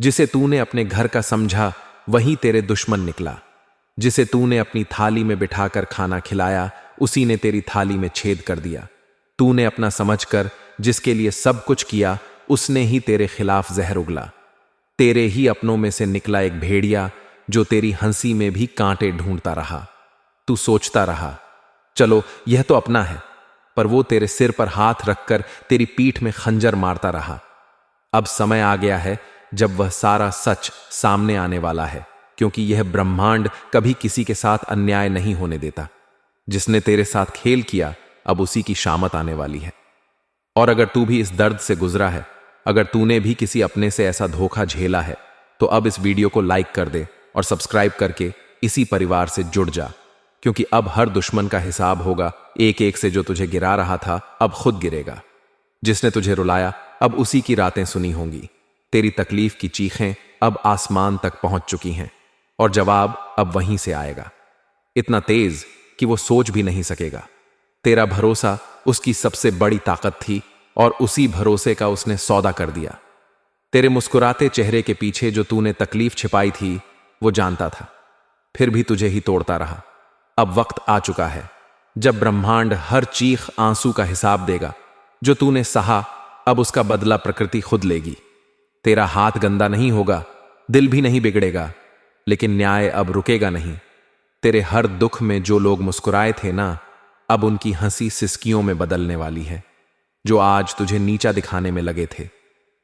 जिसे तूने अपने घर का समझा वही तेरे दुश्मन निकला। जिसे तूने अपनी थाली में बिठाकर खाना खिलाया उसी ने तेरी थाली में छेद कर दिया। तूने अपना समझकर जिसके लिए सब कुछ किया उसने ही तेरे खिलाफ जहर उगला। तेरे ही अपनों में से निकला एक भेड़िया जो तेरी हंसी में भी कांटे ढूंढता रहा। तू सोचता रहा, चलो यह तो अपना है, पर वो तेरे सिर पर हाथ रखकर तेरी पीठ में खंजर मारता रहा। अब समय आ गया है जब वह सारा सच सामने आने वाला है, क्योंकि यह ब्रह्मांड कभी किसी के साथ अन्याय नहीं होने देता। जिसने तेरे साथ खेल किया अब उसी की शामत आने वाली है। और अगर तू भी इस दर्द से गुजरा है, अगर तूने भी किसी अपने से ऐसा धोखा झेला है, तो अब इस वीडियो को लाइक कर दे और सब्सक्राइब करके इसी परिवार से जुड़ जा, क्योंकि अब हर दुश्मन का हिसाब होगा। एक एक से जो तुझे गिरा रहा था अब खुद गिरेगा। जिसने तुझे रुलाया अब उसी की रातें सुनी होंगी। तेरी तकलीफ की चीखें अब आसमान तक पहुंच चुकी हैं और जवाब अब वहीं से आएगा, इतना तेज कि वो सोच भी नहीं सकेगा। तेरा भरोसा उसकी सबसे बड़ी ताकत थी और उसी भरोसे का उसने सौदा कर दिया। तेरे मुस्कुराते चेहरे के पीछे जो तूने तकलीफ छिपाई थी वो जानता था, फिर भी तुझे ही तोड़ता रहा। अब वक्त आ चुका है जब ब्रह्मांड हर चीख आंसू का हिसाब देगा। जो तूने सहा अब उसका बदला प्रकृति खुद लेगी। तेरा हाथ गंदा नहीं होगा, दिल भी नहीं बिगड़ेगा, लेकिन न्याय अब रुकेगा नहीं। तेरे हर दुख में जो लोग मुस्कुराए थे ना, अब उनकी हंसी सिसकियों में बदलने वाली है। जो आज तुझे नीचा दिखाने में लगे थे,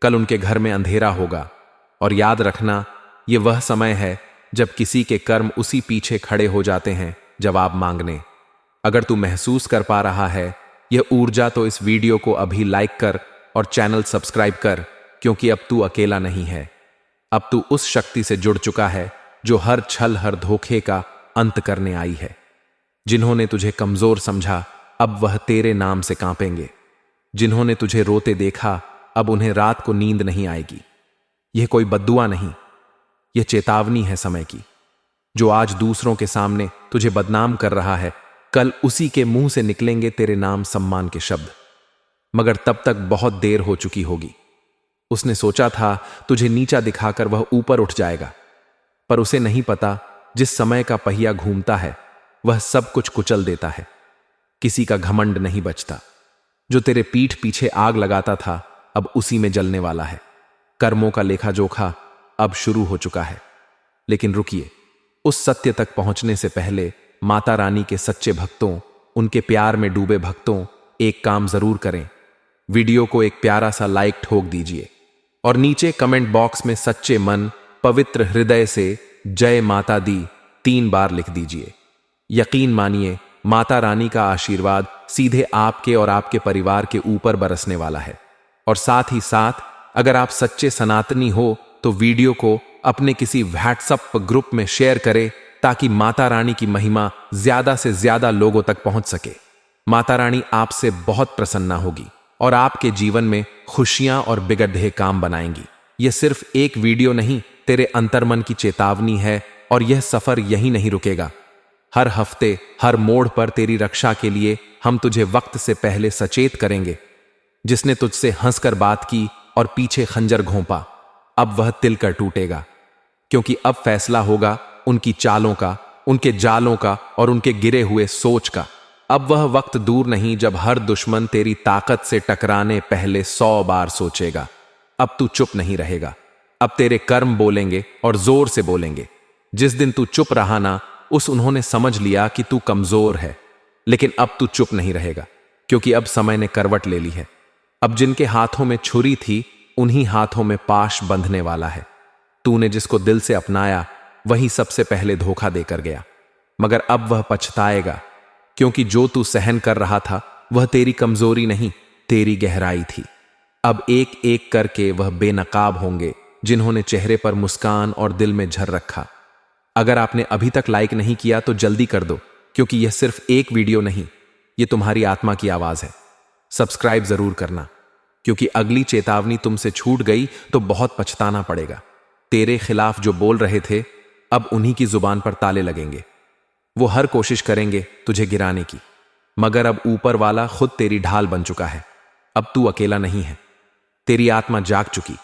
कल उनके घर में अंधेरा होगा। और याद रखना, यह वह समय है जब किसी के कर्म उसी पीछे खड़े हो जाते हैं जवाब मांगने। अगर तू महसूस कर पा रहा है यह ऊर्जा, तो इस वीडियो को अभी लाइक कर और चैनल सब्सक्राइब कर, क्योंकि अब तू अकेला नहीं है। अब तू उस शक्ति से जुड़ चुका है जो हर छल हर धोखे का अंत करने आई है। जिन्होंने तुझे कमजोर समझा अब वह तेरे नाम से कांपेंगे। जिन्होंने तुझे रोते देखा अब उन्हें रात को नींद नहीं आएगी। यह कोई बद्दुआ नहीं, यह चेतावनी है समय की। जो आज दूसरों के सामने तुझे बदनाम कर रहा है, कल उसी के मुंह से निकलेंगे तेरे नाम सम्मान के शब्द। मगर तब तक बहुत देर हो चुकी होगी। उसने सोचा था तुझे नीचा दिखाकर वह ऊपर उठ जाएगा, पर उसे नहीं पता जिस समय का पहिया घूमता है वह सब कुछ कुचल देता है। किसी का घमंड नहीं बचता। जो तेरे पीठ पीछे आग लगाता था अब उसी में जलने वाला है। कर्मों का लेखा जोखा अब शुरू हो चुका है। लेकिन रुकिए, उस सत्य तक पहुंचने से पहले माता रानी के सच्चे भक्तों, उनके प्यार में डूबे भक्तों, एक काम जरूर करें। वीडियो को एक प्यारा सा लाइक ठोक दीजिए और नीचे कमेंट बॉक्स में सच्चे मन पवित्र हृदय से जय माता दी 3 बार लिख दीजिए। यकीन मानिए, माता रानी का आशीर्वाद सीधे आपके और आपके परिवार के ऊपर बरसने वाला है। और साथ ही साथ अगर आप सच्चे सनातनी हो तो वीडियो को अपने किसी व्हाट्सएप ग्रुप में शेयर करें, ताकि माता रानी की महिमा ज्यादा से ज्यादा लोगों तक पहुंच सके। माता रानी आपसे बहुत प्रसन्न होगी और आपके जीवन में खुशियां और बिगड़े काम बनाएंगी। यह सिर्फ एक वीडियो नहीं, तेरे अंतर्मन की चेतावनी है और यह सफर यहीं नहीं रुकेगा। हर हफ्ते हर मोड़ पर तेरी रक्षा के लिए हम तुझे वक्त से पहले सचेत करेंगे। जिसने तुझसे हंसकर बात की और पीछे खंजर घोंपा, अब वह तिलकर टूटेगा, क्योंकि अब फैसला होगा उनकी चालों का, उनके जालों का और उनके गिरे हुए सोच का। अब वह वक्त दूर नहीं जब हर दुश्मन तेरी ताकत से टकराने पहले 100 बार सोचेगा। अब तू चुप नहीं रहेगा। अब तेरे कर्म बोलेंगे और जोर से बोलेंगे। जिस दिन तू चुप रहा ना, उन्होंने समझ लिया कि तू कमजोर है। लेकिन अब तू चुप नहीं रहेगा, क्योंकि अब समय ने करवट ले ली है। अब जिनके हाथों में छुरी थी उन्हीं हाथों में पाश बंधने वाला है। तूने जिसको दिल से अपनाया वही सबसे पहले धोखा देकर गया, मगर अब वह पछताएगा, क्योंकि जो तू सहन कर रहा था वह तेरी कमजोरी नहीं, तेरी गहराई थी। अब एक एक करके वह बेनकाब होंगे जिन्होंने चेहरे पर मुस्कान और दिल में झर रखा। अगर आपने अभी तक लाइक नहीं किया तो जल्दी कर दो, क्योंकि यह सिर्फ एक वीडियो नहीं, यह तुम्हारी आत्मा की आवाज है। सब्सक्राइब जरूर करना, क्योंकि अगली चेतावनी तुमसे छूट गई तो बहुत पछताना पड़ेगा। तेरे खिलाफ जो बोल रहे थे अब उन्हीं की जुबान पर ताले लगेंगे। वो हर कोशिश करेंगे तुझे गिराने की, मगर अब ऊपर वाला खुद तेरी ढाल बन चुका है। अब तू अकेला नहीं है। तेरी आत्मा जाग चुकी,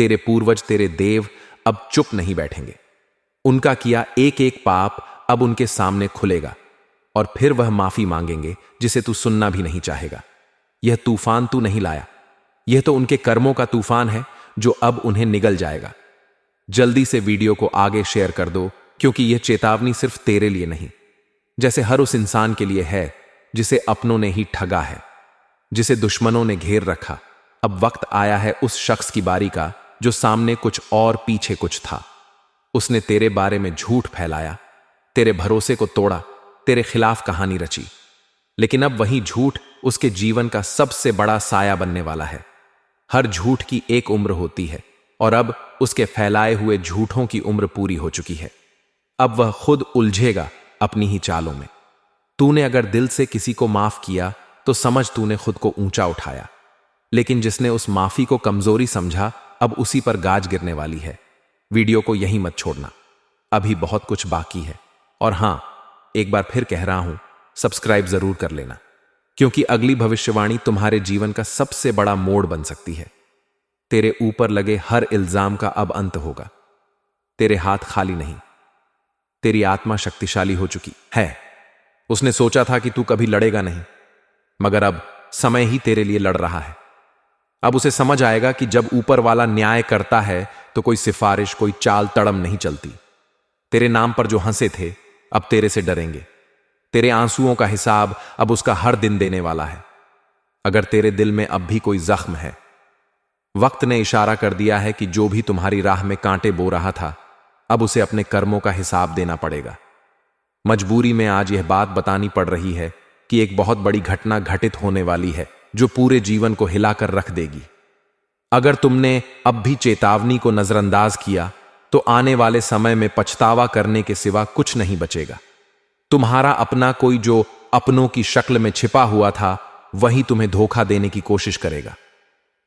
तेरे पूर्वज, तेरे देव अब चुप नहीं बैठेंगे। उनका किया एक एक पाप अब उनके सामने खुलेगा और फिर वह माफी मांगेंगे जिसे तू सुनना भी नहीं चाहेगा। यह तूफान तू नहीं लाया, यह तो उनके कर्मों का तूफान है जो अब उन्हें निगल जाएगा। जल्दी से वीडियो को आगे शेयर कर दो, क्योंकि यह चेतावनी सिर्फ तेरे लिए नहीं, जैसे हर उस इंसान के लिए है जिसे अपनों ने ही ठगा है, जिसे दुश्मनों ने घेर रखा। अब वक्त आया है उस शख्स की बारी का जो सामने कुछ और पीछे कुछ था। उसने तेरे बारे में झूठ फैलाया, तेरे भरोसे को तोड़ा, तेरे खिलाफ कहानी रची। लेकिन अब वही झूठ उसके जीवन का सबसे बड़ा साया बनने वाला है। हर झूठ की एक उम्र होती है और अब उसके फैलाए हुए झूठों की उम्र पूरी हो चुकी है। अब वह खुद उलझेगा अपनी ही चालों में। तूने अगर दिल से किसी को माफ किया तो समझ तूने खुद को ऊंचा उठाया, लेकिन जिसने उस माफी को कमजोरी समझा अब उसी पर गाज गिरने वाली है। वीडियो को यहीं मत छोड़ना, अभी बहुत कुछ बाकी है। और हां, एक बार फिर कह रहा हूं, सब्सक्राइब जरूर कर लेना, क्योंकि अगली भविष्यवाणी तुम्हारे जीवन का सबसे बड़ा मोड़ बन सकती है। तेरे ऊपर लगे हर इल्जाम का अब अंत होगा। तेरे हाथ खाली नहीं, तेरी आत्मा शक्तिशाली हो चुकी है। उसने सोचा था कि तू कभी लड़ेगा नहीं, मगर अब समय ही तेरे लिए लड़ रहा है। अब उसे समझ आएगा कि जब ऊपर वाला न्याय करता है तो कोई सिफारिश, कोई चाल तड़म नहीं चलती। तेरे नाम पर जो हंसे थे अब तेरे से डरेंगे। तेरे आंसुओं का हिसाब अब उसका हर दिन देने वाला है। अगर तेरे दिल में अब भी कोई जख्म है, वक्त ने इशारा कर दिया है कि जो भी तुम्हारी राह में कांटे बो रहा था अब उसे अपने कर्मों का हिसाब देना पड़ेगा। मजबूरी में आज यह बात बतानी पड़ रही है कि एक बहुत बड़ी घटना घटित होने वाली है जो पूरे जीवन को हिलाकर रख देगी। अगर तुमने अब भी चेतावनी को नजरअंदाज किया तो आने वाले समय में पछतावा करने के सिवा कुछ नहीं बचेगा। तुम्हारा अपना कोई जो अपनों की शक्ल में छिपा हुआ था वही तुम्हें धोखा देने की कोशिश करेगा।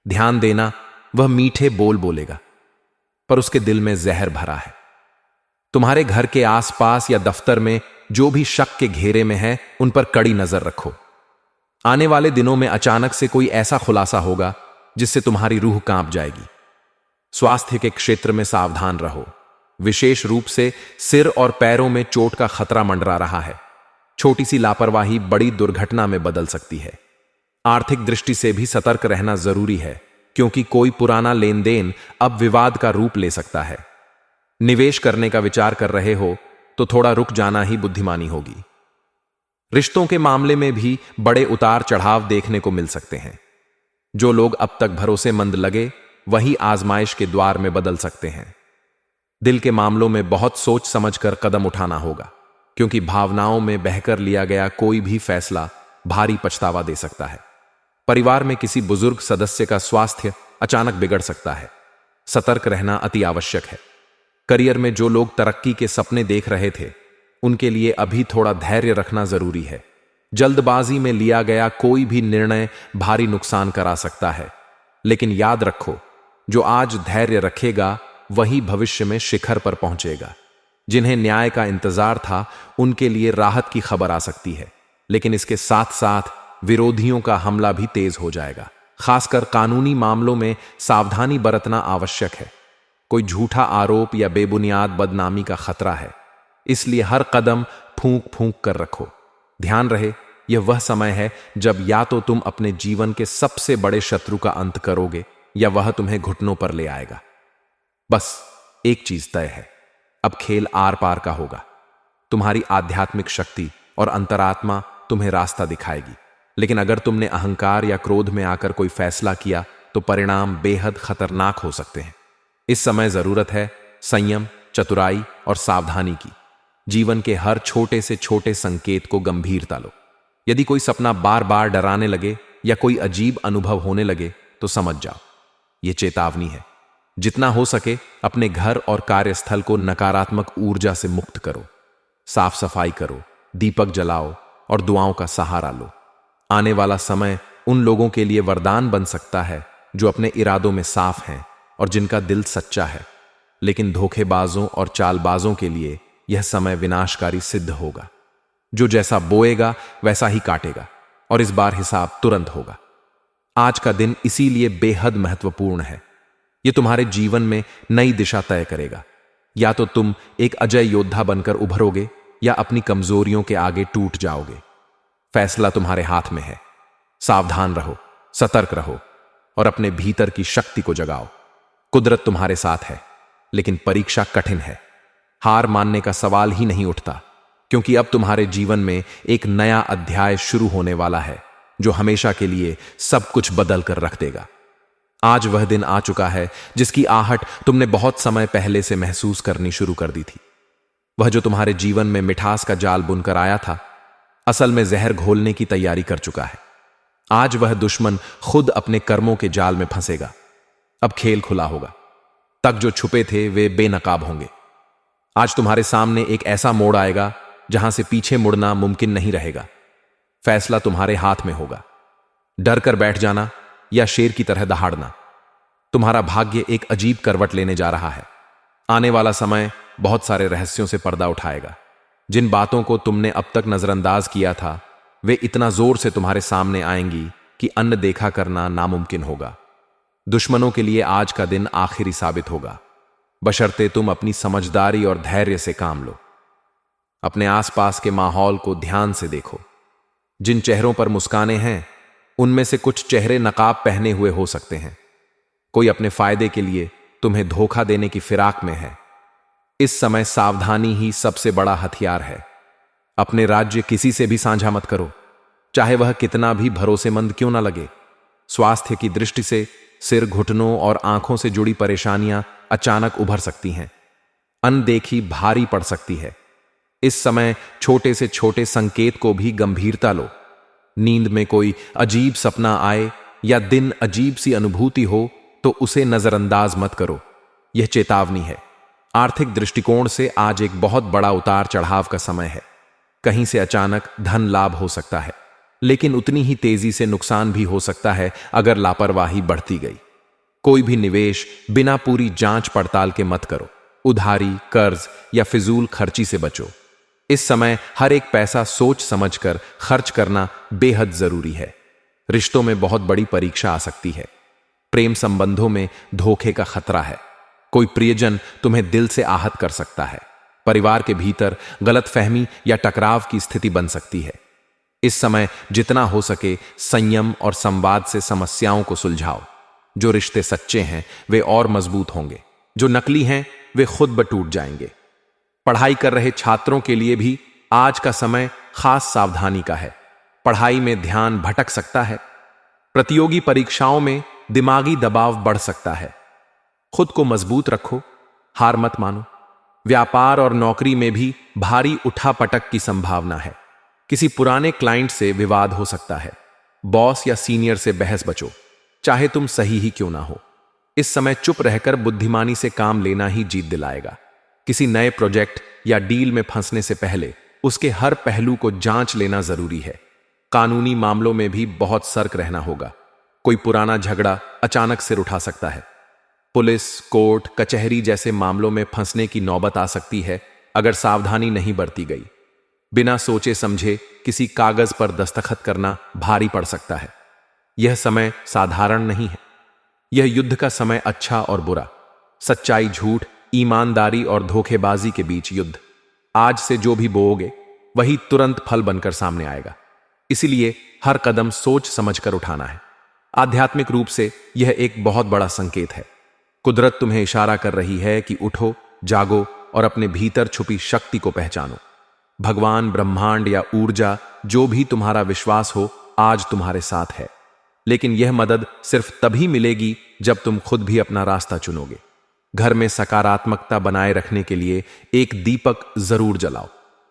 ध्यान देना, वह मीठे बोल बोलेगा पर उसके दिल में जहर भरा है। तुम्हारे घर के आसपास या दफ्तर में जो भी शक के घेरे में है उन पर कड़ी नजर रखो। आने वाले दिनों में अचानक से कोई ऐसा खुलासा होगा जिससे तुम्हारी रूह कांप जाएगी। स्वास्थ्य के क्षेत्र में सावधान रहो, विशेष रूप से सिर और पैरों में चोट का खतरा मंडरा रहा है। छोटी सी लापरवाही बड़ी दुर्घटना में बदल सकती है। आर्थिक दृष्टि से भी सतर्क रहना जरूरी है, क्योंकि कोई पुराना लेन देन अब विवाद का रूप ले सकता है। निवेश करने का विचार कर रहे हो तो थोड़ा रुक जाना ही बुद्धिमानी होगी। रिश्तों के मामले में भी बड़े उतार चढ़ाव देखने को मिल सकते हैं। जो लोग अब तक भरोसेमंद लगे वही आजमाइश के द्वार में बदल सकते हैं। दिल के मामलों में बहुत सोच समझकर कदम उठाना होगा, क्योंकि भावनाओं में बहकर लिया गया कोई भी फैसला भारी पछतावा दे सकता है। परिवार में किसी बुजुर्ग सदस्य का स्वास्थ्य अचानक बिगड़ सकता है। सतर्क रहना अति आवश्यक है। करियर में जो लोग तरक्की के सपने देख रहे थे उनके लिए अभी थोड़ा धैर्य रखना जरूरी है। जल्दबाजी में लिया गया कोई भी निर्णय भारी नुकसान करा सकता है, लेकिन याद रखो, जो आज धैर्य रखेगा वही भविष्य में शिखर पर पहुंचेगा। जिन्हें न्याय का इंतजार था उनके लिए राहत की खबर आ सकती है, लेकिन इसके साथ साथ विरोधियों का हमला भी तेज हो जाएगा। खासकर कानूनी मामलों में सावधानी बरतना आवश्यक है। कोई झूठा आरोप या बेबुनियाद बदनामी का खतरा है, इसलिए हर कदम फूंक फूंक कर रखो। ध्यान रहे, यह वह समय है जब या तो तुम अपने जीवन के सबसे बड़े शत्रु का अंत करोगे या वह तुम्हें घुटनों पर ले आएगा। बस एक चीज तय है, अब खेल आर पार का होगा। तुम्हारी आध्यात्मिक शक्ति और अंतरात्मा तुम्हें रास्ता दिखाएगी, लेकिन अगर तुमने अहंकार या क्रोध में आकर कोई फैसला किया तो परिणाम बेहद खतरनाक हो सकते हैं। इस समय जरूरत है संयम, चतुराई और सावधानी की। जीवन के हर छोटे से छोटे संकेत को गंभीरता लो। यदि कोई सपना बार बार डराने लगे या कोई अजीब अनुभव होने लगे तो समझ जाओ, यह चेतावनी है। जितना हो सके अपने घर और कार्यस्थल को नकारात्मक ऊर्जा से मुक्त करो। साफ सफाई करो, दीपक जलाओ और दुआओं का सहारा लो। आने वाला समय उन लोगों के लिए वरदान बन सकता है जो अपने इरादों में साफ हैं और जिनका दिल सच्चा है, लेकिन धोखेबाजों और चालबाजों के लिए यह समय विनाशकारी सिद्ध होगा। जो जैसा बोएगा वैसा ही काटेगा और इस बार हिसाब तुरंत होगा। आज का दिन इसीलिए बेहद महत्वपूर्ण है। ये तुम्हारे जीवन में नई दिशा तय करेगा। या तो तुम एक अजय योद्धा बनकर उभरोगे या अपनी कमजोरियों के आगे टूट जाओगे। फैसला तुम्हारे हाथ में है। सावधान रहो, सतर्क रहो और अपने भीतर की शक्ति को जगाओ। कुदरत तुम्हारे साथ है, लेकिन परीक्षा कठिन है। हार मानने का सवाल ही नहीं उठता, क्योंकि अब तुम्हारे जीवन में एक नया अध्याय शुरू होने वाला है जो हमेशा के लिए सब कुछ बदल कर रख देगा। आज वह दिन आ चुका है जिसकी आहट तुमने बहुत समय पहले से महसूस करनी शुरू कर दी थी। वह जो तुम्हारे जीवन में मिठास का जाल बुनकर आया था, असल में जहर घोलने की तैयारी कर चुका है। आज वह दुश्मन खुद अपने कर्मों के जाल में फंसेगा। अब खेल खुला होगा। तक जो छुपे थे वे बेनकाब होंगे। आज तुम्हारे सामने एक ऐसा मोड़ आएगा जहां से पीछे मुड़ना मुमकिन नहीं रहेगा। फैसला तुम्हारे हाथ में होगा। डर कर बैठ जाना या शेर की तरह दहाड़ना। तुम्हारा भाग्य एक अजीब करवट लेने जा रहा है। आने वाला समय बहुत सारे रहस्यों से पर्दा उठाएगा। जिन बातों को तुमने अब तक नजरअंदाज किया था, वे इतना जोर से तुम्हारे सामने आएंगी कि अन्न देखा करना नामुमकिन होगा। दुश्मनों के लिए आज का दिन आखिरी साबित होगा, बशर्ते तुम अपनी समझदारी और धैर्य से काम लो। अपने आसपास के माहौल को ध्यान से देखो। जिन चेहरों पर मुस्कानें हैं, उनमें से कुछ चेहरे नकाब पहने हुए हो सकते हैं। कोई अपने फायदे के लिए तुम्हें धोखा देने की फिराक में है। इस समय सावधानी ही सबसे बड़ा हथियार है। अपने राज्य किसी से भी साझा मत करो, चाहे वह कितना भी भरोसेमंद क्यों ना लगे। स्वास्थ्य की दृष्टि से सिर, घुटनों और आंखों से जुड़ी परेशानियां अचानक उभर सकती हैं। अनदेखी भारी पड़ सकती है। इस समय छोटे से छोटे संकेत को भी गंभीरता लो। नींद में कोई अजीब सपना आए या दिन अजीब सी अनुभूति हो तो उसे नजरअंदाज मत करो। यह चेतावनी है। आर्थिक दृष्टिकोण से आज एक बहुत बड़ा उतार चढ़ाव का समय है। कहीं से अचानक धन लाभ हो सकता है, लेकिन उतनी ही तेजी से नुकसान भी हो सकता है अगर लापरवाही बढ़ती गई। कोई भी निवेश बिना पूरी जांच पड़ताल के मत करो। उधारी, कर्ज या फिजूल खर्ची से बचो। इस समय हर एक पैसा सोच समझकर खर्च करना बेहद जरूरी है। रिश्तों में बहुत बड़ी परीक्षा आ सकती है। प्रेम संबंधों में धोखे का खतरा है। कोई प्रियजन तुम्हें दिल से आहत कर सकता है। परिवार के भीतर गलतफहमी या टकराव की स्थिति बन सकती है। इस समय जितना हो सके संयम और संवाद से समस्याओं को सुलझाओ। जो रिश्ते सच्चे हैं वे और मजबूत होंगे, जो नकली हैं वे खुद ब टूट जाएंगे। पढ़ाई कर रहे छात्रों के लिए भी आज का समय खास सावधानी का है। पढ़ाई में ध्यान भटक सकता है। प्रतियोगी परीक्षाओं में दिमागी दबाव बढ़ सकता है। खुद को मजबूत रखो, हार मत मानो। व्यापार और नौकरी में भी भारी उठापटक की संभावना है। किसी पुराने क्लाइंट से विवाद हो सकता है। बॉस या सीनियर से बहस बचो, चाहे तुम सही ही क्यों ना हो। इस समय चुप रहकर बुद्धिमानी से काम लेना ही जीत दिलाएगा। किसी नए प्रोजेक्ट या डील में फंसने से पहले उसके हर पहलू को जांच लेना जरूरी है। कानूनी मामलों में भी बहुत सतर्क रहना होगा। कोई पुराना झगड़ा अचानक सिर उठा सकता है। पुलिस, कोर्ट, कचहरी जैसे मामलों में फंसने की नौबत आ सकती है अगर सावधानी नहीं बरती गई। बिना सोचे समझे किसी कागज पर दस्तखत करना भारी पड़ सकता है। यह समय साधारण नहीं है। यह युद्ध का समय, अच्छा और बुरा, सच्चाई, झूठ, ईमानदारी और धोखेबाजी के बीच युद्ध। आज से जो भी बोओगे वही तुरंत फल बनकर सामने आएगा। इसीलिए हर कदम सोच समझकर उठाना है। आध्यात्मिक रूप से यह एक बहुत बड़ा संकेत है। कुदरत तुम्हें इशारा कर रही है कि उठो, जागो और अपने भीतर छुपी शक्ति को पहचानो। भगवान, ब्रह्मांड या ऊर्जा, जो भी तुम्हारा विश्वास हो, आज तुम्हारे साथ है। लेकिन यह मदद सिर्फ तभी मिलेगी जब तुम खुद भी अपना रास्ता चुनोगे। घर में सकारात्मकता बनाए रखने के लिए एक दीपक जरूर जलाओ।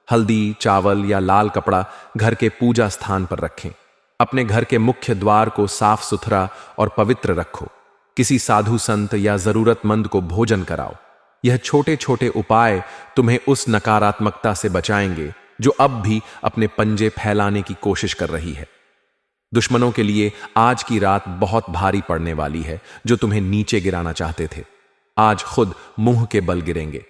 हल्दी, चावल या लाल कपड़ा घर के पूजा स्थान पर रखें। अपने घर के मुख्य द्वार को साफ सुथरा और पवित्र रखो। किसी साधु संत या जरूरतमंद को भोजन कराओ। यह छोटे छोटे उपाय तुम्हें उस नकारात्मकता से बचाएंगे जो अब भी अपने पंजे फैलाने की कोशिश कर रही है। दुश्मनों के लिए आज की रात बहुत भारी पड़ने वाली है। जो तुम्हें नीचे गिराना चाहते थे, आज खुद मुंह के बल गिरेंगे।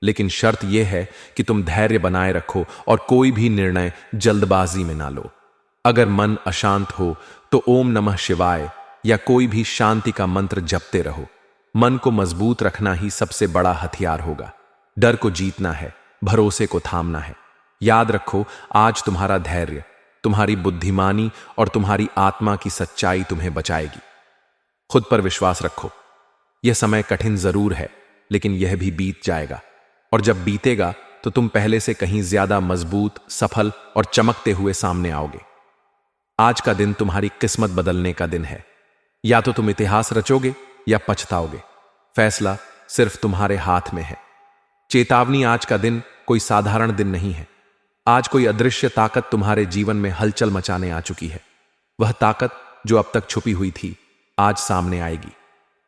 लेकिन शर्त यह है कि तुम धैर्य बनाए रखो और कोई भी निर्णय जल्दबाजी में ना लो। अगर मन अशांत हो तो ओम नमः शिवाय या कोई भी शांति का मंत्र जपते रहो। मन को मजबूत रखना ही सबसे बड़ा हथियार होगा। डर को जीतना है, भरोसे को थामना है। याद रखो, आज तुम्हारा धैर्य, तुम्हारी बुद्धिमानी और तुम्हारी आत्मा की सच्चाई तुम्हें बचाएगी। खुद पर विश्वास रखो। यह समय कठिन जरूर है, लेकिन यह भी बीत जाएगा, और जब बीतेगा तो तुम पहले से कहीं ज्यादा मजबूत, सफल और चमकते हुए सामने आओगे। आज का दिन तुम्हारी किस्मत बदलने का दिन है। या तो तुम इतिहास रचोगे या पछताओगे। फैसला सिर्फ तुम्हारे हाथ में है। चेतावनी, आज का दिन कोई साधारण दिन नहीं है। आज कोई अदृश्य ताकत तुम्हारे जीवन में हलचल मचाने आ चुकी है। वह ताकत जो अब तक छुपी हुई थी, आज सामने आएगी।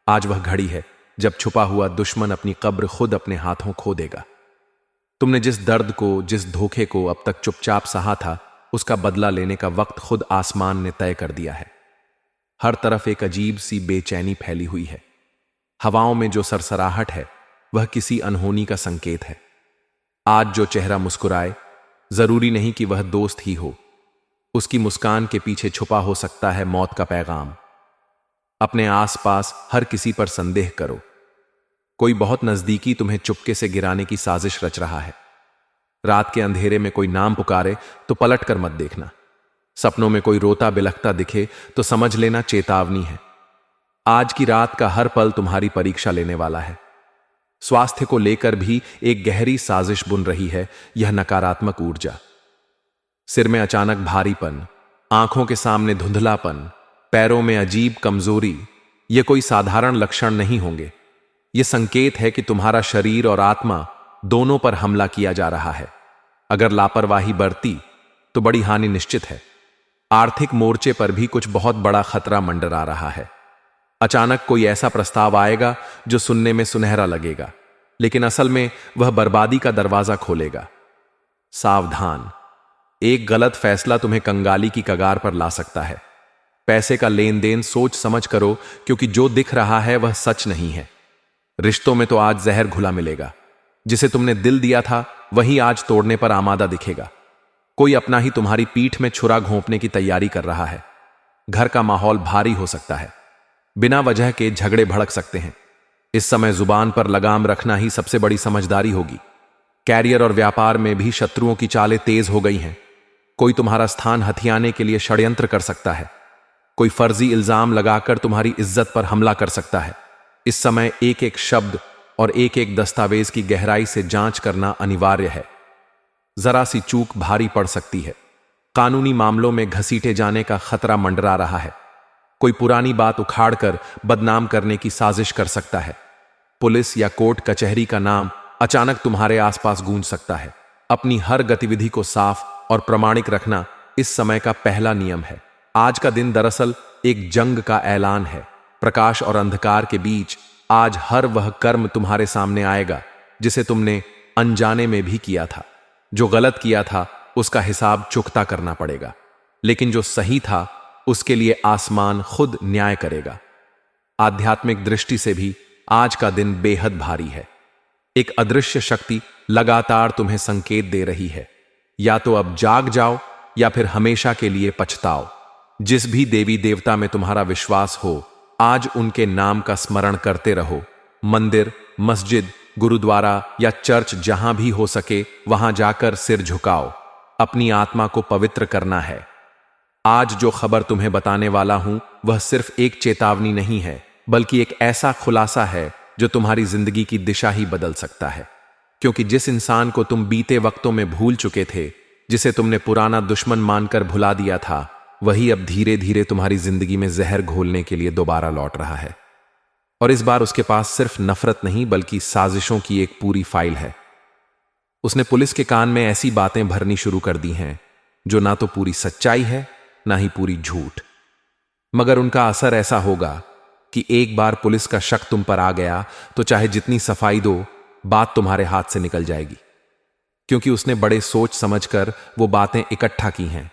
आज वह घड़ी है जब छुपा हुआ दुश्मन अपनी कब्र खुद अपने हाथों खो देगा। तुमने जिस दर्द को, जिस धोखे को अब तक चुपचाप सहा था, उसका बदला लेने का वक्त खुद आसमान ने तय कर दिया है। हर तरफ एक अजीब सी बेचैनी फैली हुई है। हवाओं में जो सरसराहट है, वह किसी अनहोनी का संकेत है। आज जो चेहरा मुस्कुराए, जरूरी नहीं कि वह दोस्त ही हो। उसकी मुस्कान के पीछे छुपा हो सकता है मौत का पैगाम। अपने आसपास हर किसी पर संदेह करो। कोई बहुत नजदीकी तुम्हें चुपके से गिराने की साजिश रच रहा है। रात के अंधेरे में कोई नाम पुकारे तो पलट कर मत देखना। सपनों में कोई रोता बिलखता दिखे तो समझ लेना चेतावनी है। आज की रात का हर पल तुम्हारी परीक्षा लेने वाला है। स्वास्थ्य को लेकर भी एक गहरी साजिश बुन रही है यह नकारात्मक ऊर्जा। सिर में अचानक भारीपन, आंखों के सामने धुंधलापन, पैरों में अजीब कमजोरी, ये कोई साधारण लक्षण नहीं होंगे। ये संकेत है कि तुम्हारा शरीर और आत्मा दोनों पर हमला किया जा रहा है। अगर लापरवाही बरती तो बड़ी हानि निश्चित है। आर्थिक मोर्चे पर भी कुछ बहुत बड़ा खतरा मंडरा रहा है। अचानक कोई ऐसा प्रस्ताव आएगा जो सुनने में सुनहरा लगेगा, लेकिन असल में वह बर्बादी का दरवाजा खोलेगा। सावधान, एक गलत फैसला तुम्हें कंगाली की कगार पर ला सकता है। पैसे का लेन देन सोच समझ करो, क्योंकि जो दिख रहा है वह सच नहीं है। रिश्तों में तो आज जहर घुला मिलेगा। जिसे तुमने दिल दिया था वही आज तोड़ने पर आमादा दिखेगा। कोई अपना ही तुम्हारी पीठ में छुरा घोंपने की तैयारी कर रहा है। घर का माहौल भारी हो सकता है। बिना वजह के झगड़े भड़क सकते हैं। इस समय जुबान पर लगाम रखना ही सबसे बड़ी समझदारी होगी। कैरियर और व्यापार में भी शत्रुओं की चालें तेज हो गई हैं। कोई तुम्हारा स्थान हथियाने के लिए षड्यंत्र कर सकता है। कोई फर्जी इल्जाम लगाकर तुम्हारी इज्जत पर हमला कर सकता है। इस समय एक एक शब्द और एक एक दस्तावेज की गहराई से जांच करना अनिवार्य है। जरा सी चूक भारी पड़ सकती है। कानूनी मामलों में घसीटे जाने का खतरा मंडरा रहा है। कोई पुरानी बात उखाड़कर बदनाम करने की साजिश कर सकता है। पुलिस या कोर्ट कचहरी का नाम अचानक तुम्हारे आसपास गूंज सकता है। अपनी हर गतिविधि को साफ और प्रामाणिक रखना इस समय का पहला नियम है। आज का दिन दरअसल एक जंग का ऐलान है। प्रकाश और अंधकार के बीच आज हर वह कर्म तुम्हारे सामने आएगा जिसे तुमने अनजाने में भी किया था। जो गलत किया था उसका हिसाब चुकता करना पड़ेगा, लेकिन जो सही था उसके लिए आसमान खुद न्याय करेगा। आध्यात्मिक दृष्टि से भी आज का दिन बेहद भारी है। एक अदृश्य शक्ति लगातार तुम्हें संकेत दे रही है, या तो अब जाग जाओ या फिर हमेशा के लिए पछताओ। जिस भी देवी देवता में तुम्हारा विश्वास हो, आज उनके नाम का स्मरण करते रहो। मंदिर, मस्जिद, गुरुद्वारा या चर्च, जहां भी हो सके वहां जाकर सिर झुकाओ। अपनी आत्मा को पवित्र करना है। आज जो खबर तुम्हें बताने वाला हूं वह सिर्फ एक चेतावनी नहीं है, बल्कि एक ऐसा खुलासा है जो तुम्हारी जिंदगी की दिशा ही बदल सकता है। क्योंकि जिस इंसान को तुम बीते वक्तों में भूल चुके थे, जिसे तुमने पुराना दुश्मन मानकर भुला दिया था, वही अब धीरे धीरे तुम्हारी जिंदगी में जहर घोलने के लिए दोबारा लौट रहा है। और इस बार उसके पास सिर्फ नफरत नहीं बल्कि साजिशों की एक पूरी फाइल है। उसने पुलिस के कान में ऐसी बातें भरनी शुरू कर दी हैं जो ना तो पूरी सच्चाई है ना ही पूरी झूठ, मगर उनका असर ऐसा होगा कि एक बार पुलिस का शक तुम पर आ गया तो चाहे जितनी सफाई दो, बात तुम्हारे हाथ से निकल जाएगी। क्योंकि उसने बड़े सोच समझकर वो बातें इकट्ठा की हैं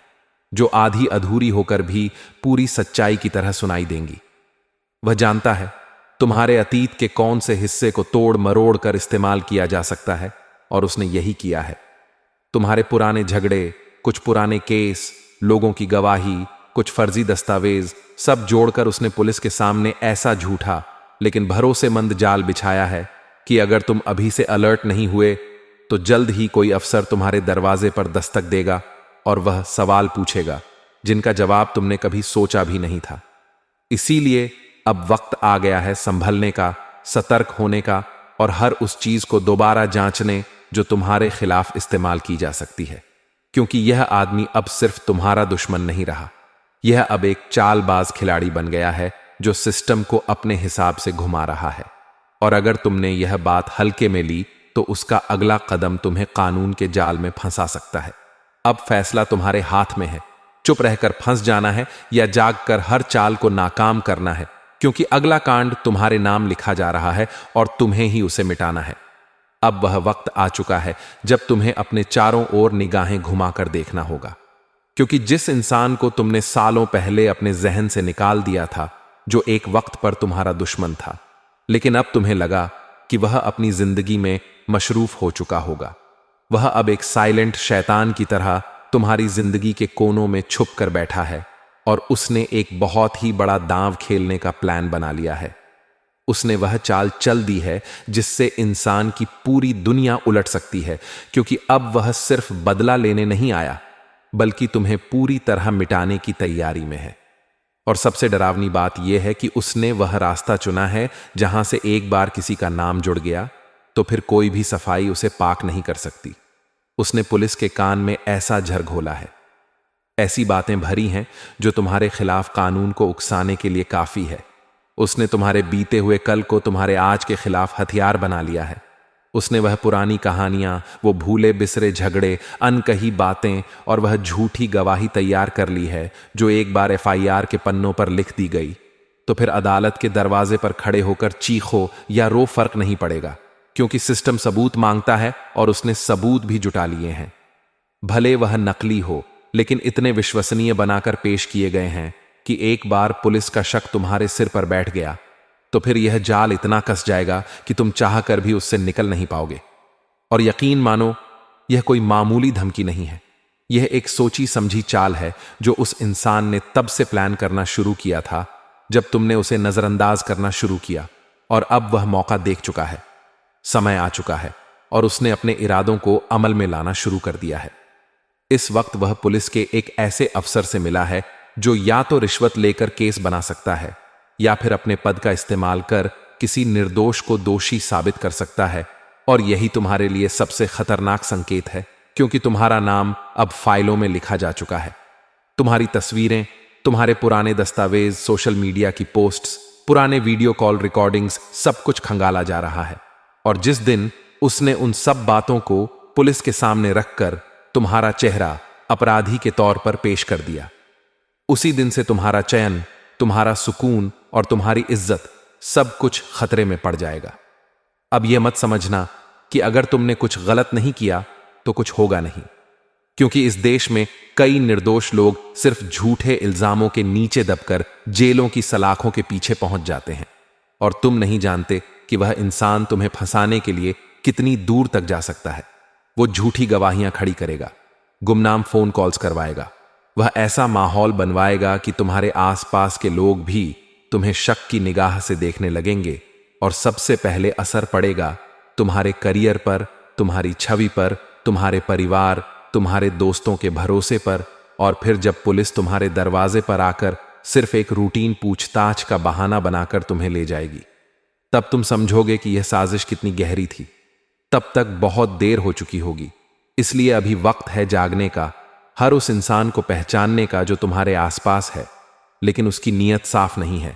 जो आधी अधूरी होकर भी पूरी सच्चाई की तरह सुनाई देंगी। वह जानता है तुम्हारे अतीत के कौन से हिस्से को तोड़ मरोड़ कर इस्तेमाल किया जा सकता है, और उसने यही किया है। तुम्हारे पुराने झगड़े, कुछ पुराने केस, लोगों की गवाही, कुछ फर्जी दस्तावेज, सब जोड़कर उसने पुलिस के सामने ऐसा झूठा लेकिन भरोसेमंद जाल बिछाया है कि अगर तुम अभी से अलर्ट नहीं हुए तो जल्द ही कोई अफसर तुम्हारे दरवाजे पर दस्तक देगा और वह सवाल पूछेगा जिनका जवाब तुमने कभी सोचा भी नहीं था। इसीलिए अब वक्त आ गया है संभलने का, सतर्क होने का और हर उस चीज को दोबारा जांचने जो तुम्हारे खिलाफ इस्तेमाल की जा सकती है, क्योंकि यह आदमी अब सिर्फ तुम्हारा दुश्मन नहीं रहा, यह अब एक चालबाज खिलाड़ी बन गया है जो सिस्टम को अपने हिसाब से घुमा रहा है। और अगर तुमने यह बात हल्के में ली तो उसका अगला कदम तुम्हें कानून के जाल में फंसा सकता है। अब फैसला तुम्हारे हाथ में है, चुप रहकर फंस जाना है या जागकर हर चाल को नाकाम करना है, क्योंकि अगला कांड तुम्हारे नाम लिखा जा रहा है और तुम्हें ही उसे मिटाना है। अब वह वक्त आ चुका है जब तुम्हें अपने चारों ओर निगाहें घुमाकर देखना होगा, क्योंकि जिस इंसान को तुमने सालों पहले अपने जहन से निकाल दिया था, जो एक वक्त पर तुम्हारा दुश्मन था, लेकिन अब तुम्हें लगा कि वह अपनी जिंदगी में मशरूफ हो चुका होगा, वह अब एक साइलेंट शैतान की तरह तुम्हारी जिंदगी के कोनों में छुप कर बैठा है और उसने एक बहुत ही बड़ा दांव खेलने का प्लान बना लिया है। उसने वह चाल चल दी है जिससे इंसान की पूरी दुनिया उलट सकती है, क्योंकि अब वह सिर्फ बदला लेने नहीं आया बल्कि तुम्हें पूरी तरह मिटाने की तैयारी में है। और सबसे डरावनी बात यह है कि उसने वह रास्ता चुना है जहां से एक बार किसी का नाम जुड़ गया तो फिर कोई भी सफाई उसे पाक नहीं कर सकती। उसने पुलिस के कान में ऐसा झर घोला है, ऐसी बातें भरी हैं जो तुम्हारे खिलाफ कानून को उकसाने के लिए काफी है। उसने तुम्हारे बीते हुए कल को तुम्हारे आज के खिलाफ हथियार बना लिया है। उसने वह पुरानी कहानियां, वो भूले बिसरे झगड़े, अनकही बातें और वह झूठी गवाही तैयार कर ली है जो एक बार एफआईआर के पन्नों पर लिख दी गई तो फिर अदालत के दरवाजे पर खड़े होकर चीखो या रो, फर्क नहीं पड़ेगा, क्योंकि सिस्टम सबूत मांगता है और उसने सबूत भी जुटा लिए हैं। भले वह नकली हो, लेकिन इतने विश्वसनीय बनाकर पेश किए गए हैं कि एक बार पुलिस का शक तुम्हारे सिर पर बैठ गया तो फिर यह जाल इतना कस जाएगा कि तुम चाह कर भी उससे निकल नहीं पाओगे। और यकीन मानो, यह कोई मामूली धमकी नहीं है, यह एक सोची समझी चाल है जो उस इंसान ने तब से प्लान करना शुरू किया था जब तुमने उसे नजरअंदाज करना शुरू किया, और अब वह मौका देख चुका है, समय आ चुका है और उसने अपने इरादों को अमल में लाना शुरू कर दिया है। इस वक्त वह पुलिस के एक ऐसे अफसर से मिला है जो या तो रिश्वत लेकर केस बना सकता है या फिर अपने पद का इस्तेमाल कर किसी निर्दोष को दोषी साबित कर सकता है। और यही तुम्हारे लिए सबसे खतरनाक संकेत है, क्योंकि तुम्हारा नाम अब फाइलों में लिखा जा चुका है। तुम्हारी तस्वीरें, तुम्हारे पुराने दस्तावेज, सोशल मीडिया की पोस्ट्स, पुराने वीडियो कॉल रिकॉर्डिंग्स, सब कुछ खंगाला जा रहा है। और जिस दिन उसने उन सब बातों को पुलिस के सामने रखकर तुम्हारा चेहरा अपराधी के तौर पर पेश कर दिया, उसी दिन से तुम्हारा चयन, तुम्हारा सुकून और तुम्हारी इज्जत सब कुछ खतरे में पड़ जाएगा। अब यह मत समझना कि अगर तुमने कुछ गलत नहीं किया तो कुछ होगा नहीं, क्योंकि इस देश में कई निर्दोष लोग सिर्फ झूठे इल्जामों के नीचे दबकर जेलों की सलाखों के पीछे पहुंच जाते हैं, और तुम नहीं जानते कि वह इंसान तुम्हें फंसाने के लिए कितनी दूर तक जा सकता है। वो झूठी गवाहियां खड़ी करेगा, गुमनाम फोन कॉल्स करवाएगा, वह ऐसा माहौल बनवाएगा कि तुम्हारे आसपास के लोग भी तुम्हें शक की निगाह से देखने लगेंगे, और सबसे पहले असर पड़ेगा तुम्हारे करियर पर, तुम्हारी छवि पर, तुम्हारे परिवार, तुम्हारे दोस्तों के भरोसे पर। और फिर जब पुलिस तुम्हारे दरवाजे पर आकर सिर्फ एक रूटीन पूछताछ का बहाना बनाकर तुम्हें ले जाएगी, तब तुम समझोगे कि यह साजिश कितनी गहरी थी। तब तक बहुत देर हो चुकी होगी। इसलिए अभी वक्त है जागने का, हर उस इंसान को पहचानने का जो तुम्हारे आसपास है लेकिन उसकी नीयत साफ नहीं है,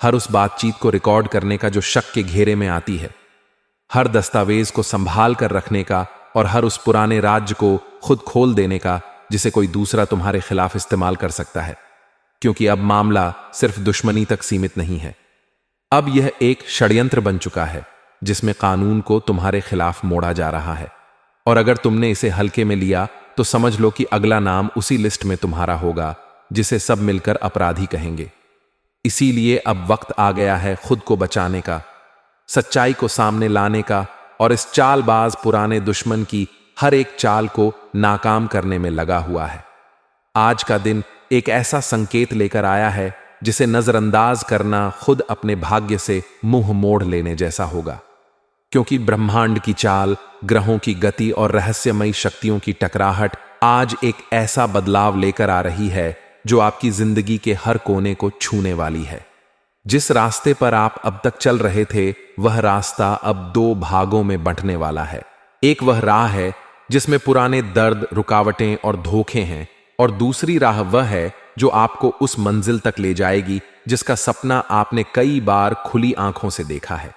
हर उस बातचीत को रिकॉर्ड करने का जो शक के घेरे में आती है, हर दस्तावेज को संभाल कर रखने का, और हर उस पुराने राज्य को खुद खोल देने का जिसे कोई दूसरा तुम्हारे खिलाफ इस्तेमाल कर सकता है, क्योंकि अब मामला सिर्फ दुश्मनी तक सीमित नहीं है। अब यह एक षड्यंत्र बन चुका है जिसमें कानून को तुम्हारे खिलाफ मोड़ा जा रहा है, और अगर तुमने इसे हल्के में लिया तो समझ लो कि अगला नाम उसी लिस्ट में तुम्हारा होगा जिसे सब मिलकर अपराधी कहेंगे। इसीलिए अब वक्त आ गया है खुद को बचाने का, सच्चाई को सामने लाने का, और इस चालबाज पुराने दुश्मन की हर एक चाल को नाकाम करने में लगा हुआ है। आज का दिन एक ऐसा संकेत लेकर आया है जिसे नजरअंदाज करना खुद अपने भाग्य से मुंह मोड़ लेने जैसा होगा। क्योंकि ब्रह्मांड की चाल, ग्रहों की गति और रहस्यमयी शक्तियों की टकराहट आज एक ऐसा बदलाव लेकर आ रही है जो आपकी जिंदगी के हर कोने को छूने वाली है। जिस रास्ते पर आप अब तक चल रहे थे, वह रास्ता अब दो भागों में बंटने वाला है। एक वह राह है जिसमें पुराने दर्द, रुकावटें और धोखे हैं, और दूसरी राह वह है जो आपको उस मंजिल तक ले जाएगी जिसका सपना आपने कई बार खुली आंखों से देखा है।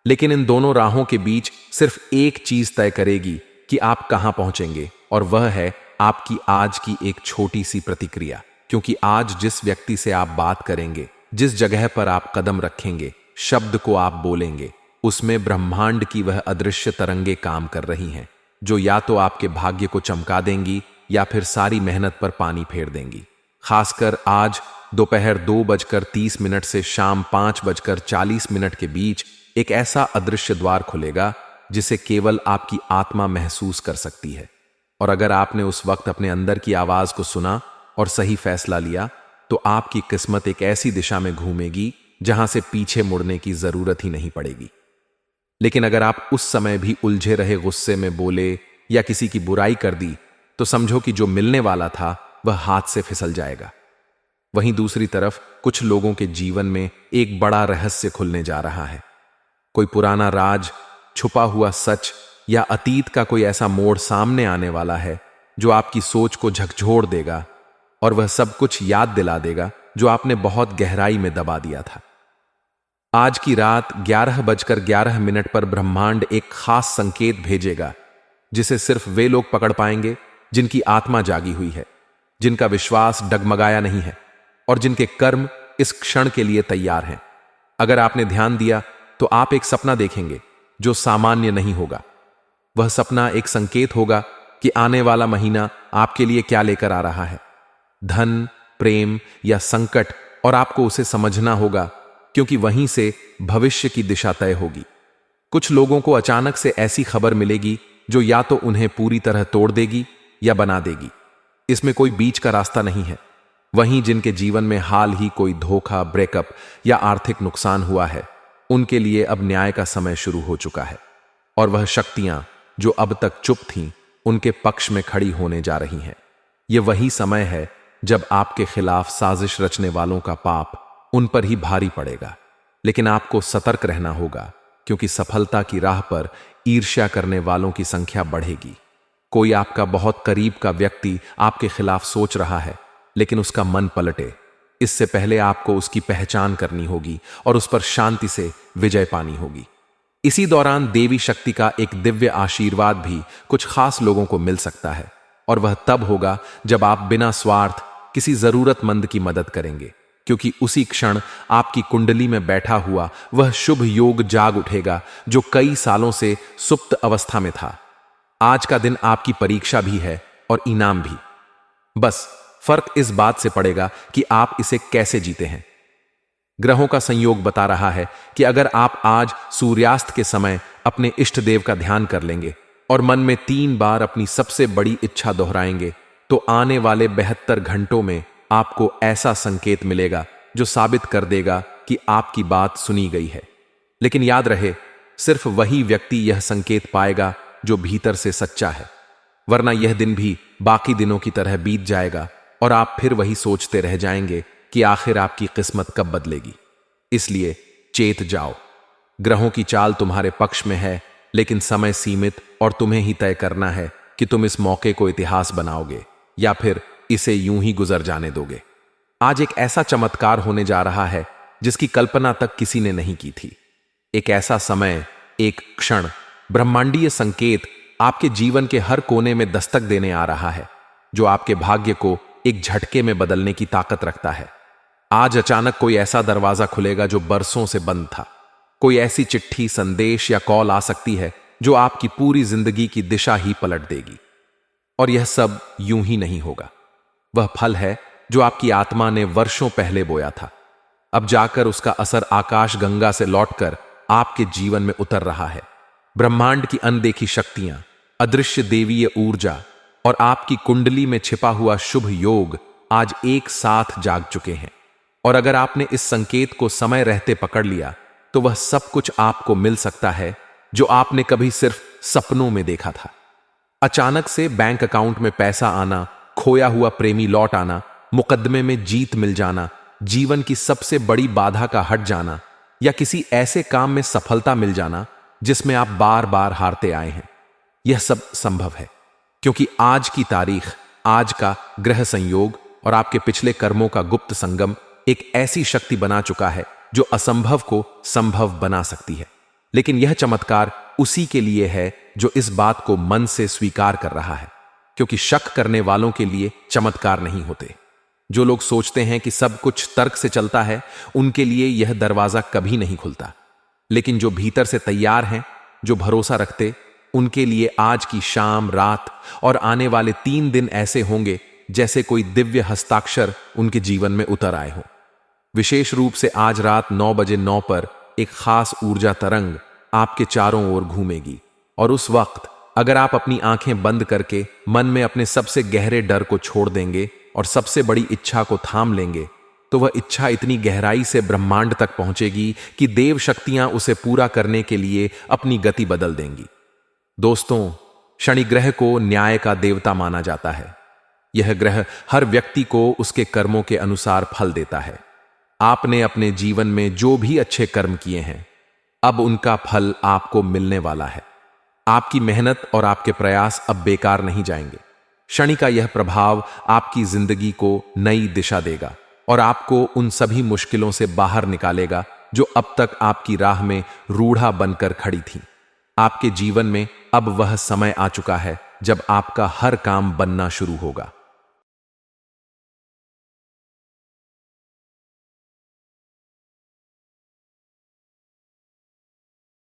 लेकिन इन दोनों राहों के बीच सिर्फ एक चीज तय करेगी कि आप कहां पहुंचेंगे, और वह है आपकी आज की एक छोटी सी प्रतिक्रिया। क्योंकि आज जिस व्यक्ति से आप बात करेंगे, जिस जगह पर आप कदम रखेंगे, शब्द को आप बोलेंगे, उसमें ब्रह्मांड की वह अदृश्य तरंगे काम कर रही हैं, जो या तो आपके भाग्य को चमका देंगी या फिर सारी मेहनत पर पानी फेर देंगी। खासकर आज दोपहर 2:30 से शाम 5:40 के बीच एक ऐसा अदृश्य द्वार खुलेगा जिसे केवल आपकी आत्मा महसूस कर सकती है। और अगर आपने उस वक्त अपने अंदर की आवाज को सुना और सही फैसला लिया, तो आपकी किस्मत एक ऐसी दिशा में घूमेगी जहां से पीछे मुड़ने की जरूरत ही नहीं पड़ेगी। लेकिन अगर आप उस समय भी उलझे रहे, गुस्से में बोले या किसी की बुराई कर दी, तो समझो कि जो मिलने वाला था वह हाथ से फिसल जाएगा। वहीं दूसरी तरफ कुछ लोगों के जीवन में एक बड़ा रहस्य खुलने जा रहा है। कोई पुराना राज, छुपा हुआ सच या अतीत का कोई ऐसा मोड़ सामने आने वाला है जो आपकी सोच को झकझोर देगा और वह सब कुछ याद दिला देगा जो आपने बहुत गहराई में दबा दिया था। आज की रात 11:11 पर ब्रह्मांड एक खास संकेत भेजेगा जिसे सिर्फ वे लोग पकड़ पाएंगे जिनकी आत्मा जागी हुई है, जिनका विश्वास डगमगाया नहीं है और जिनके कर्म इस क्षण के लिए तैयार हैं। अगर आपने ध्यान दिया तो आप एक सपना देखेंगे जो सामान्य नहीं होगा। वह सपना एक संकेत होगा कि आने वाला महीना आपके लिए क्या लेकर आ रहा है, धन, प्रेम या संकट, और आपको उसे समझना होगा क्योंकि वहीं से भविष्य की दिशा तय होगी। कुछ लोगों को अचानक से ऐसी खबर मिलेगी जो या तो उन्हें पूरी तरह तोड़ देगी या बना देगी। इसमें कोई बीच का रास्ता नहीं है। वहीं जिनके जीवन में हाल ही कोई धोखा, ब्रेकअप या आर्थिक नुकसान हुआ है, उनके लिए अब न्याय का समय शुरू हो चुका है और वह शक्तियां जो अब तक चुप थीं, उनके पक्ष में खड़ी होने जा रही हैं। यह वही समय है जब आपके खिलाफ साजिश रचने वालों का पाप उन पर ही भारी पड़ेगा। लेकिन आपको सतर्क रहना होगा क्योंकि सफलता की राह पर ईर्ष्या करने वालों की संख्या बढ़ेगी। कोई आपका बहुत करीब का व्यक्ति आपके खिलाफ सोच रहा है, लेकिन उसका मन पलटे। इससे पहले आपको उसकी पहचान करनी होगी और उस पर शांति से विजय पानी होगी। इसी दौरान देवी शक्ति का एक दिव्य आशीर्वाद भी कुछ खास लोगों को मिल सकता है, और वह तब होगा जब आप बिना स्वार्थ किसी जरूरतमंद की मदद करेंगे, क्योंकि उसी क्षण आपकी कुंडली में बैठा हुआ वह शुभ योग जाग उठेगा जो कई सालों से सुप्त अवस्था में था। आज का दिन आपकी परीक्षा भी है और इनाम भी। बस फर्क इस बात से पड़ेगा कि आप इसे कैसे जीते हैं। ग्रहों का संयोग बता रहा है कि अगर आप आज सूर्यास्त के समय अपने इष्ट देव का ध्यान कर लेंगे और मन में 3 बार अपनी सबसे बड़ी इच्छा दोहराएंगे, तो आने वाले 72 घंटों में आपको ऐसा संकेत मिलेगा जो साबित कर देगा कि आपकी बात सुनी गई है। लेकिन याद रहे, सिर्फ वही व्यक्ति यह संकेत पाएगा जो भीतर से सच्चा है, वरना यह दिन भी बाकी दिनों की तरह बीत जाएगा और आप फिर वही सोचते रह जाएंगे कि आखिर आपकी किस्मत कब बदलेगी। इसलिए चेत जाओ। ग्रहों की चाल तुम्हारे पक्ष में है, लेकिन समय सीमित और तुम्हें ही तय करना है कि तुम इस मौके को इतिहास बनाओगे या फिर इसे यूं ही गुजर जाने दोगे। आज एक ऐसा चमत्कार होने जा रहा है जिसकी कल्पना तक किसी ने नहीं की थी। एक ऐसा समय, एक क्षण, ब्रह्मांडीय संकेत आपके जीवन के हर कोने में दस्तक देने आ रहा है जो आपके भाग्य को एक झटके में बदलने की ताकत रखता है। आज अचानक कोई ऐसा दरवाजा खुलेगा जो बरसों से बंद था। कोई ऐसी चिट्ठी, संदेश या कॉल आ सकती है जो आपकी पूरी जिंदगी की दिशा ही पलट देगी। और यह सब यूं ही नहीं होगा। वह फल है जो आपकी आत्मा ने वर्षों पहले बोया था। अब जाकर उसका असर आकाश गंगा से लौटकर आपके जीवन में उतर रहा है। ब्रह्मांड की अनदेखी शक्तियां, अदृश्य देवीय ऊर्जा और आपकी कुंडली में छिपा हुआ शुभ योग आज एक साथ जाग चुके हैं। और अगर आपने इस संकेत को समय रहते पकड़ लिया तो वह सब कुछ आपको मिल सकता है जो आपने कभी सिर्फ सपनों में देखा था। अचानक से बैंक अकाउंट में पैसा आना, खोया हुआ प्रेमी लौट आना, मुकदमे में जीत मिल जाना, जीवन की सबसे बड़ी बाधा का हट जाना, या किसी ऐसे काम में सफलता मिल जाना जिसमें आप बार बार हारते आए हैं। यह सब संभव है क्योंकि आज की तारीख, आज का ग्रह संयोग और आपके पिछले कर्मों का गुप्त संगम एक ऐसी शक्ति बना चुका है जो असंभव को संभव बना सकती है। लेकिन यह चमत्कार उसी के लिए है जो इस बात को मन से स्वीकार कर रहा है, क्योंकि शक करने वालों के लिए चमत्कार नहीं होते। जो लोग सोचते हैं कि सब कुछ तर्क से चलता है, उनके लिए यह दरवाजा कभी नहीं खुलता। लेकिन जो भीतर से तैयार हैं, जो भरोसा रखते, उनके लिए आज की शाम, रात और आने वाले 3 दिन ऐसे होंगे जैसे कोई दिव्य हस्ताक्षर उनके जीवन में उतर आए हो। विशेष रूप से आज रात 9:09 पर एक खास ऊर्जा तरंग आपके चारों ओर घूमेगी, और उस वक्त अगर आप अपनी आंखें बंद करके मन में अपने सबसे गहरे डर को छोड़ देंगे और सबसे बड़ी इच्छा को थाम लेंगे, तो वह इच्छा इतनी गहराई से ब्रह्मांड तक पहुंचेगी कि देव शक्तियां उसे पूरा करने के लिए अपनी गति बदल देंगी। दोस्तों, शनि ग्रह को न्याय का देवता माना जाता है। यह ग्रह हर व्यक्ति को उसके कर्मों के अनुसार फल देता है। आपने अपने जीवन में जो भी अच्छे कर्म किए हैं, अब उनका फल आपको मिलने वाला है। आपकी मेहनत और आपके प्रयास अब बेकार नहीं जाएंगे। शनि का यह प्रभाव आपकी जिंदगी को नई दिशा देगा और आपको उन सभी मुश्किलों से बाहर निकालेगा जो अब तक आपकी राह में रूढ़ा बनकर खड़ी थीं। आपके जीवन में अब वह समय आ चुका है जब आपका हर काम बनना शुरू होगा।